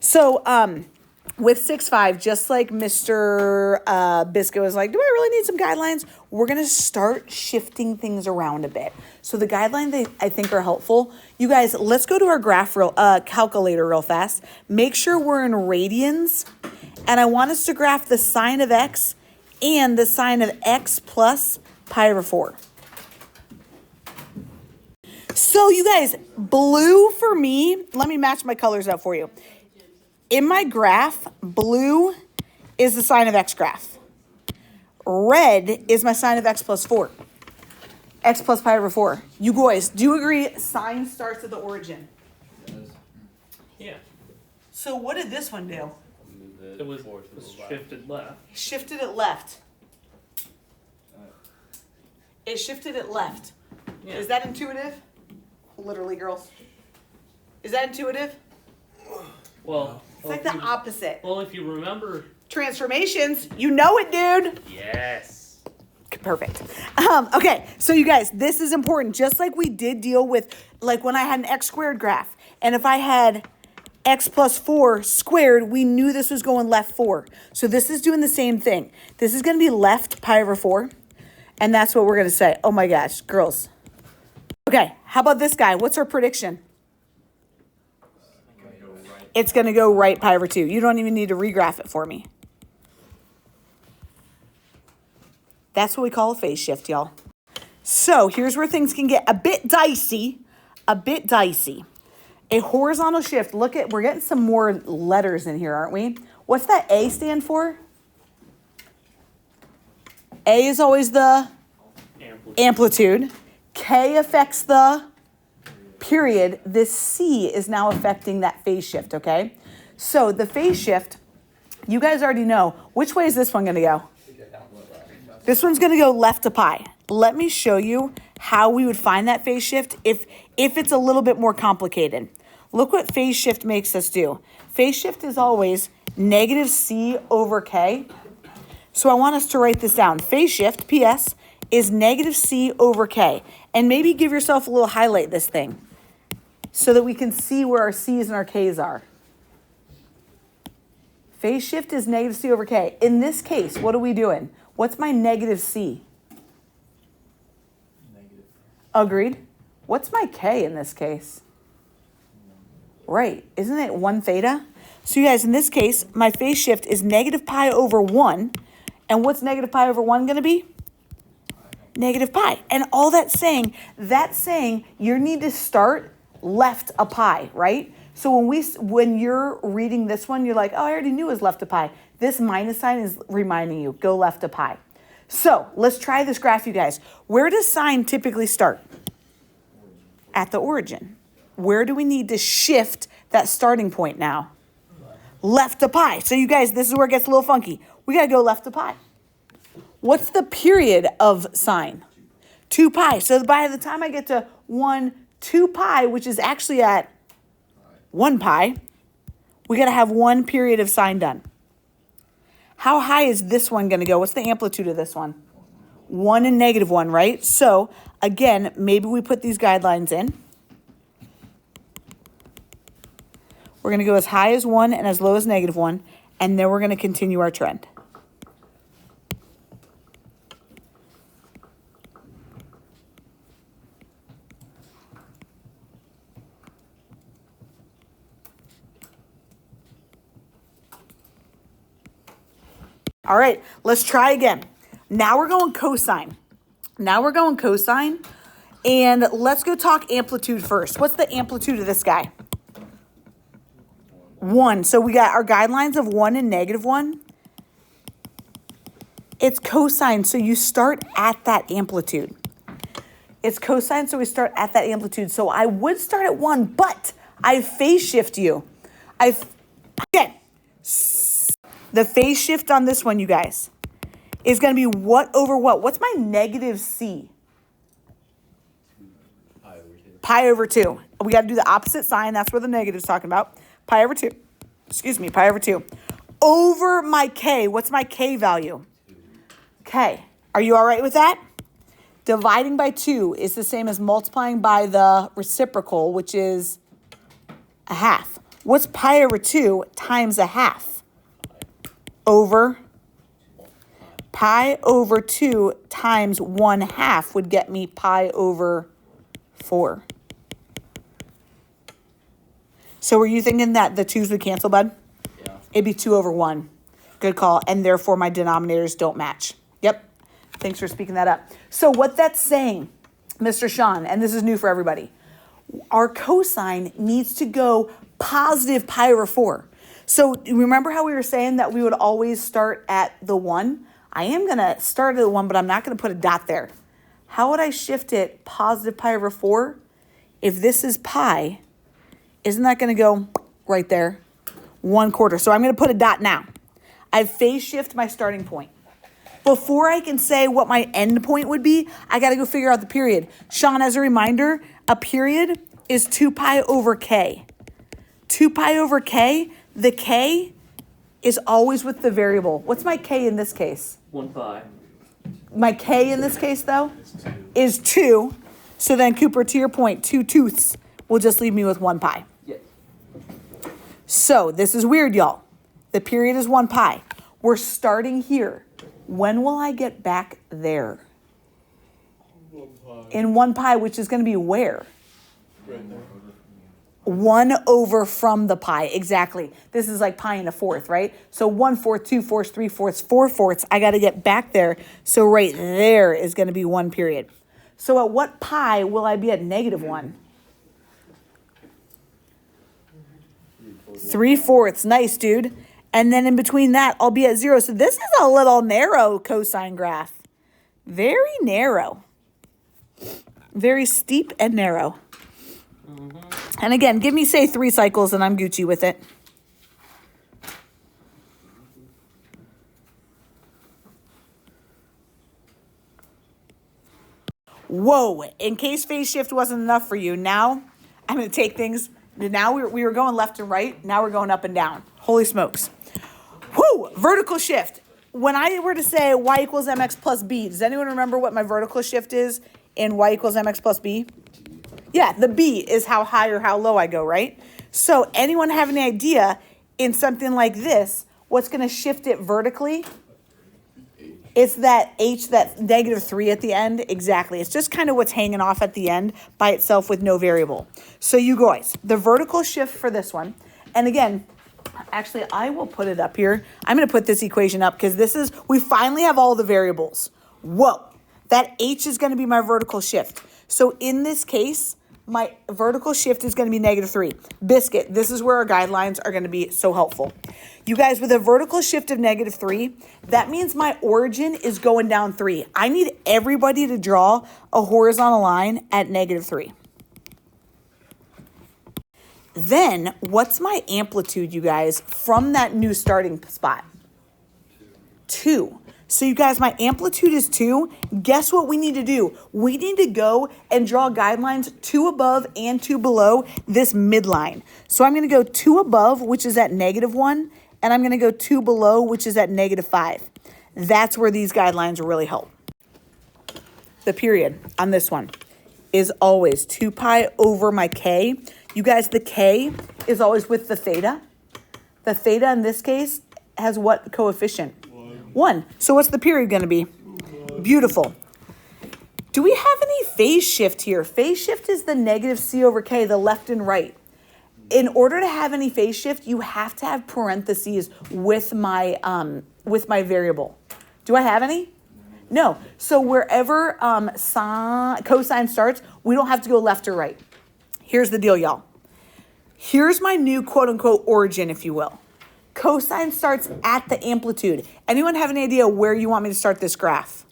So with 6-5, just like Mr. Bisco is like, do I really need some guidelines? We're going to start shifting things around a bit. So the guidelines I think are helpful. You guys, let's go to our graph calculator real fast. Make sure we're in radians. And I want us to graph the sine of x and the sine of x plus pi over 4. So you guys, blue for me, let me match my colors up for you. In my graph, blue is the sine of x graph. Red is my sine of x plus 4. X plus pi over 4. You guys, do you agree sine starts at the origin? Yeah. So what did this one do? It was shifted left. Shifted it left. It shifted it left. Yeah. Is that intuitive? Literally, girls. Is that intuitive? Well, It's like the opposite. Well, if you remember. Transformations, you know it, dude. Yes. Perfect. Okay, so you guys, this is important. Just like we did deal with, like when I had an x squared graph, and if I had x plus 4 squared, we knew this was going left 4. So this is doing the same thing. This is going to be left pi over 4, and that's what we're going to say. Oh my gosh, girls. Okay, how about this guy? What's our prediction? It's going to go right pi over 2. You don't even need to regraph it for me. That's what we call a phase shift, y'all. So here's where things can get a bit dicey. A bit dicey. A horizontal shift. Look at, we're getting some more letters in here, aren't we? What's that A stand for? A is always the amplitude. K affects the period. This C is now affecting that phase shift, okay? So the phase shift, you guys already know. Which way is this one going to go? This one's going to go left to pi. Let me show you how we would find that phase shift if it's a little bit more complicated. Look what phase shift makes us do. Phase shift is always negative C over K. So I want us to write this down. Phase shift, PS, is negative C over K. And maybe give yourself a little highlight this thing so that we can see where our C's and our K's are. Phase shift is negative C over K. In this case, what are we doing? What's my negative C? Negative. Agreed. What's my K in this case? Right. Isn't it 1 theta? So you guys, in this case, my phase shift is negative pi over 1. And what's negative pi over 1 going to be? Negative pi. And all that's saying you need to start left a pi, right? So when you're reading this one, you're like, oh, I already knew it was left a pi. This minus sign is reminding you, go left to pi. So let's try this graph, you guys. Where does sine typically start? At the origin. Where do we need to shift that starting point now? Left to pi. So you guys, this is where it gets a little funky. We got to go left to pi. What's the period of sine? 2 pi. So by the time I get to 2 pi, which is actually at 1 pi, we got to have 1 period of sine done. How high is this one going to go? What's the amplitude of this one? 1 and negative 1, right? So again, maybe we put these guidelines in. We're going to go as high as 1 and as low as negative 1, and then we're going to continue our trend. All right, let's try again. Now we're going cosine. And let's go talk amplitude first. What's the amplitude of this guy? 1. So we got our guidelines of 1 and negative 1. It's cosine, so you start at that amplitude. It's cosine, so we start at that amplitude. So I would start at 1, but I phase shift you. Again, the phase shift on this one, you guys, is going to be what over what? What's my negative C? Pi over 2. We got to do the opposite sign. That's where the negative's talking about. Pi over 2. Pi over 2. Over my K. What's my K value? K. Are you all right with that? Dividing by 2 is the same as multiplying by the reciprocal, which is a half. What's pi over 2 times a half? Over pi over 2 times 1/2 would get me pi over 4. So were you thinking that the 2's would cancel, bud? Yeah. It'd be 2 over 1. Good call. And therefore, my denominators don't match. Yep. Thanks for speaking that up. So what that's saying, Mr. Sean, and this is new for everybody, our cosine needs to go positive pi over 4. So remember how we were saying that we would always start at the 1? I am going to start at the 1, but I'm not going to put a dot there. How would I shift it positive pi over 4? If this is pi, isn't that going to go right there? 1/4. So I'm going to put a dot now. I've phase shift my starting point. Before I can say what my end point would be, I got to go figure out the period. Sean, as a reminder, a period is 2 pi over k. 2 pi over k, the k is always with the variable. What's my k in this case? 1 pi. My k in this case, though, is 2. So then, Cooper, to your point, 2/2 will just leave me with 1 pi. Yeah. So this is weird, y'all. The period is 1 pi. We're starting here. When will I get back there? 1 pi. In 1 pi, which is going to be where? Right there. 1 over from the pi. Exactly. This is like pi and a fourth, right? So 1/4, 2/4, 3/4, 4/4. I got to get back there. So right there is going to be 1 period. So at what pi will I be at -1? 3/4. Nice, dude. And then in between that, I'll be at 0. So this is a little narrow cosine graph. Very narrow. Very steep and narrow. And again, give me, say, 3 cycles and I'm Gucci with it. Whoa, in case phase shift wasn't enough for you, now I'm going to take things. Now we were going left and right. Now we're going up and down. Holy smokes. Whoo, vertical shift. When I were to say y equals mx plus b, does anyone remember what my vertical shift is in y equals mx plus b? Yeah, the b is how high or how low I go, right? So anyone have any idea in something like this, what's going to shift it vertically? It's that h, that -3 at the end. Exactly. It's just kind of what's hanging off at the end by itself with no variable. So you guys, the vertical shift for this one, and again, actually, I will put it up here. I'm going to put this equation up because this is, we finally have all the variables. Whoa, that h is going to be my vertical shift. So in this case, my vertical shift is going to be -3. Biscuit, this is where our guidelines are going to be so helpful. You guys, with a vertical shift of -3, that means my origin is going down 3. I need everybody to draw a horizontal line at -3. Then, what's my amplitude, you guys, from that new starting spot? 2. So you guys, my amplitude is 2. Guess what we need to do? We need to go and draw guidelines 2 above and 2 below this midline. So I'm going to go 2 above, which is at -1, and I'm going to go 2 below, which is at -5. That's where these guidelines really help. The period on this one is always 2 pi over my k. You guys, the k is always with the theta. The theta in this case has what coefficient? 1. So what's the period going to be? Beautiful. Do we have any phase shift here? Phase shift is the -c over k, the left and right. In order to have any phase shift, you have to have parentheses with my variable. Do I have any? No. So wherever cosine starts, we don't have to go left or right. Here's the deal, y'all. Here's my new quote-unquote origin, if you will. Cosine starts at the amplitude. Anyone have any idea where you want me to start this graph?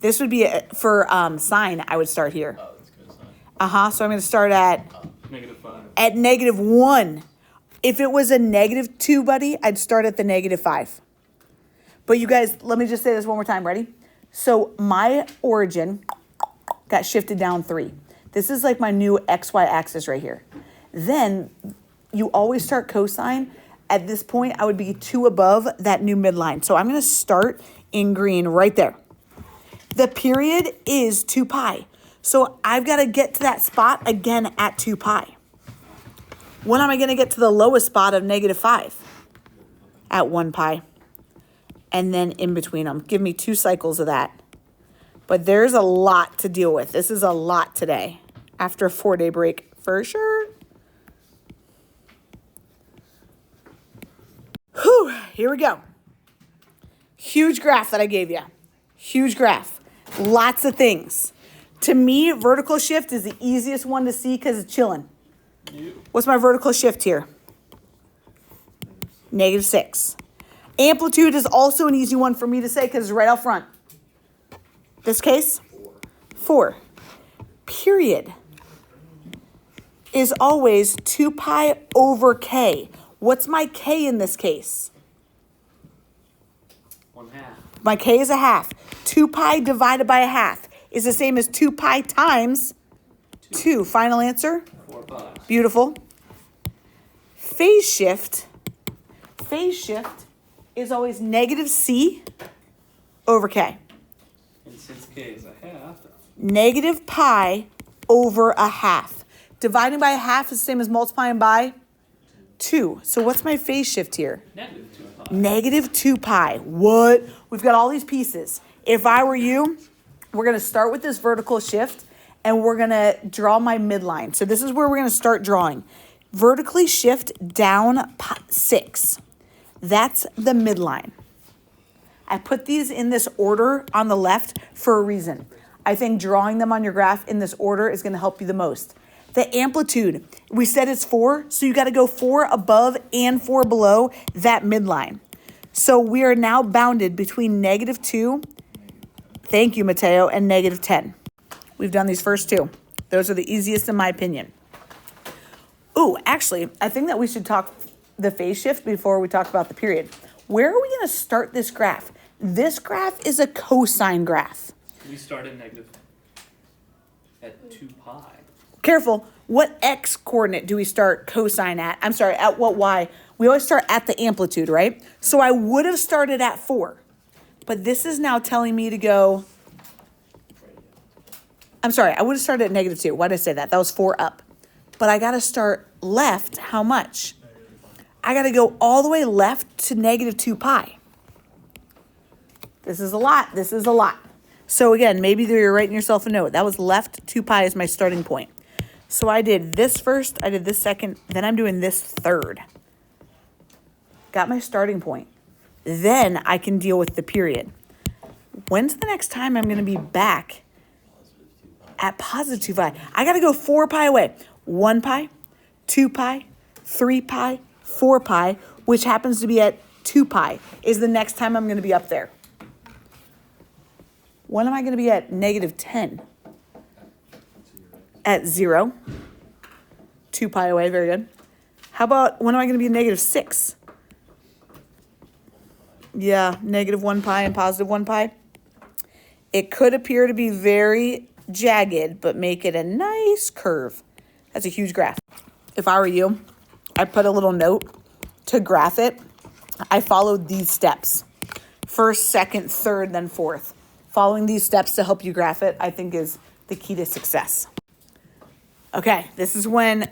This would be for sine, I would start here. Oh, that's cosine. So I'm going to start at -5. at -1. If it was a -2, buddy, I'd start at the -5. But you guys, let me just say this one more time. Ready? So my origin got shifted down 3. This is like my new XY axis right here. Then you always start cosine. At this point, I would be 2 above that new midline. So I'm going to start in green right there. The period is 2 pi. So I've got to get to that spot again at 2 pi. When am I going to get to the lowest spot of -5? At 1 pi. And then in between them. Give me 2 cycles of that. But there's a lot to deal with. This is a lot today. After a 4-day break, for sure. Whew, here we go. Huge graph that I gave you. Huge graph. Lots of things. To me, vertical shift is the easiest one to see because it's chilling. What's my vertical shift here? -6. Amplitude is also an easy one for me to say because it's right out front. This case? 4. Period is always 2 pi over k. What's my k in this case? 1/2. My k is 1/2. 2 pi divided by 1/2 is the same as 2 pi times 2. Final answer? 4 pi. Beautiful. Phase shift is always -c over k. And since k is 1/2. -pi over 1/2. Dividing by 1/2 is the same as multiplying by 2. So what's my phase shift here? -2 pi. -2 pi. What? We've got all these pieces. If I were you, we're going to start with this vertical shift and we're going to draw my midline. So this is where we're going to start drawing. Vertically shift down 6. That's the midline. I put these in this order on the left for a reason. I think drawing them on your graph in this order is going to help you the most. The amplitude, we said it's 4, so you got to go 4 above and 4 below that midline. So we are now bounded between -2, thank you, Mateo, and -10. We've done these first 2. Those are the easiest in my opinion. Ooh, actually, I think that we should talk the phase shift before we talk about the period. Where are we going to start this graph? This graph is a cosine graph. We started negative at 2 pi. Careful, what x coordinate do we start cosine at? I'm sorry, at what y? We always start at the amplitude, right? So I would have started at 4. But this is now telling me to go, I'm sorry, I would have started at -2. Why did I say that? That was 4 up. But I got to start left, how much? I got to go all the way left to -2 pi. This is a lot. This is a lot. So again, maybe you're writing yourself a note. That was left 2 pi is my starting point. So I did this first, I did this second, then I'm doing this third. Got my starting point. Then I can deal with the period. When's the next time I'm going to be back at +2 pi? I got to go 4 pi away. 1 pi, 2 pi, 3 pi, 4 pi, which happens to be at 2 pi, is the next time I'm going to be up there. When am I going to be at -10? At 0. 2 pi away, very good. How about, when am I going to be at -6? Yeah, -1 pi and +1 pi. It could appear to be very jagged, but make it a nice curve. That's a huge graph. If I were you, I'd put a little note to graph it. I followed these steps. First, second, third, then fourth. Following these steps to help you graph it, I think is the key to success. Okay, this is when,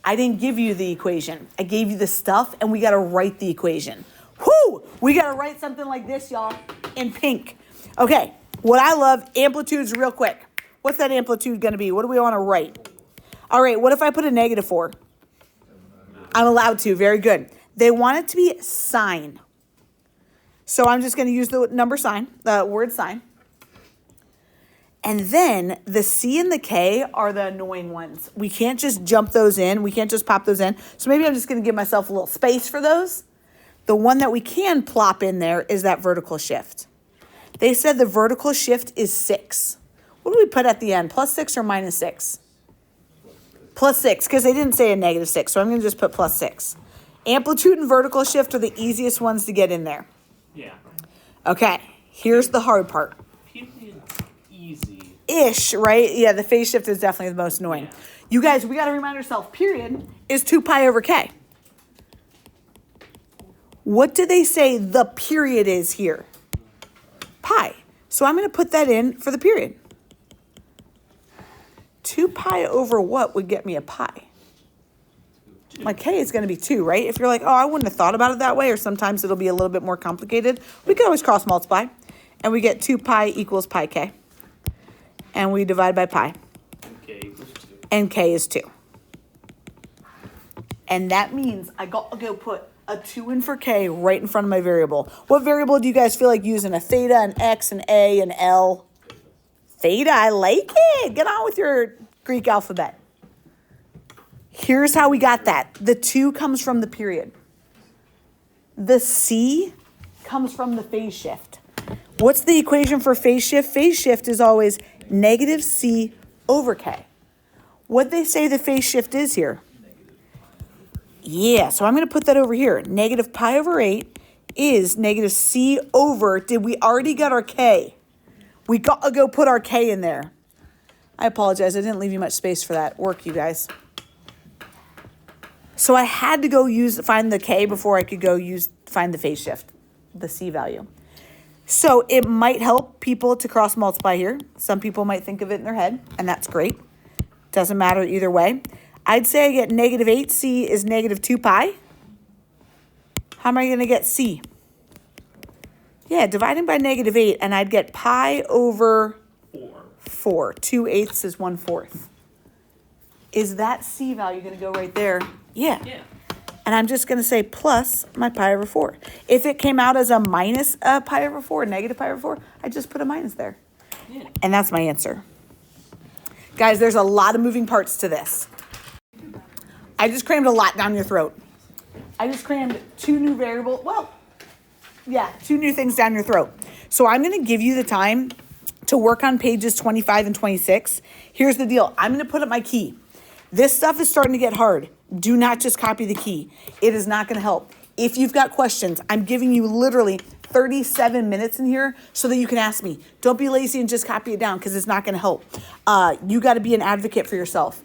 I didn't give you the equation. I gave you the stuff and we gotta write the equation. Whoo! We gotta write something like this, y'all, in pink. Okay, what I love, amplitudes real quick. What's that amplitude gonna be? What do we wanna write? All right, what if I put a -4? I'm allowed to, very good. They want it to be sine. So I'm just going to use the number sign, the word sign. And then the C and the K are the annoying ones. We can't just jump those in. We can't just pop those in. So maybe I'm just going to give myself a little space for those. The one that we can plop in there is that vertical shift. They said the vertical shift is 6. What do we put at the end? +6 or -6? +6, because they didn't say a -6. So I'm going to just put +6. Amplitude and vertical shift are the easiest ones to get in there. Yeah. Okay, here's the hard part. Period easy. Ish, right? Yeah, the phase shift is definitely the most annoying. Yeah. You guys, we got to remind ourselves, period is 2 pi over k. What do they say the period is here? Pi. So I'm going to put that in for the period. 2 pi over what would get me a pi? My k is going to be 2, right? If you're like, oh, I wouldn't have thought about it that way, or sometimes it'll be a little bit more complicated, we could always cross multiply. And we get 2 pi equals pi k. And we divide by pi. K equals 2. And k is 2. And that means I got to go put a 2 in for k right in front of my variable. What variable do you guys feel like using? A theta, an x, an a, an L? Theta, I like it. Get on with your Greek alphabet. Here's how we got that. The 2 comes from the period. The c comes from the phase shift. What's the equation for phase shift? Phase shift is always negative c over k. What'd they say the phase shift is here? Yeah, so I'm going to put that over here. Negative pi over 8 is negative c over, did we already get our k? We got to go put our k in there. I apologize, I didn't leave you much space for that work, you guys. So I had to go find the k before I could go find the phase shift, the c value. So it might help people to cross multiply here. Some people might think of it in their head, and that's great. Doesn't matter either way. I'd say I get negative 8c is negative 2 pi. How am I going to get c? Yeah, dividing by negative 8, and I'd get pi over 4. 2/8 is 1/4. Is that c value going to go right there? Yeah. And I'm just going to say plus my pi over 4. If it came out as a minus pi over 4, negative pi over 4, I just put a minus there. Yeah. And that's my answer. Guys, there's a lot of moving parts to this. I just crammed a lot down your throat. I just crammed 2 new variables. Well, yeah, 2 new things down your throat. So I'm going to give you the time to work on pages 25 and 26. Here's the deal. I'm going to put up my key. This stuff is starting to get hard. Do not just copy the key. It is not going to help. If you've got questions, I'm giving you literally 37 minutes in here so that you can ask me. Don't be lazy and just copy it down because it's not going to help. You got to be an advocate for yourself.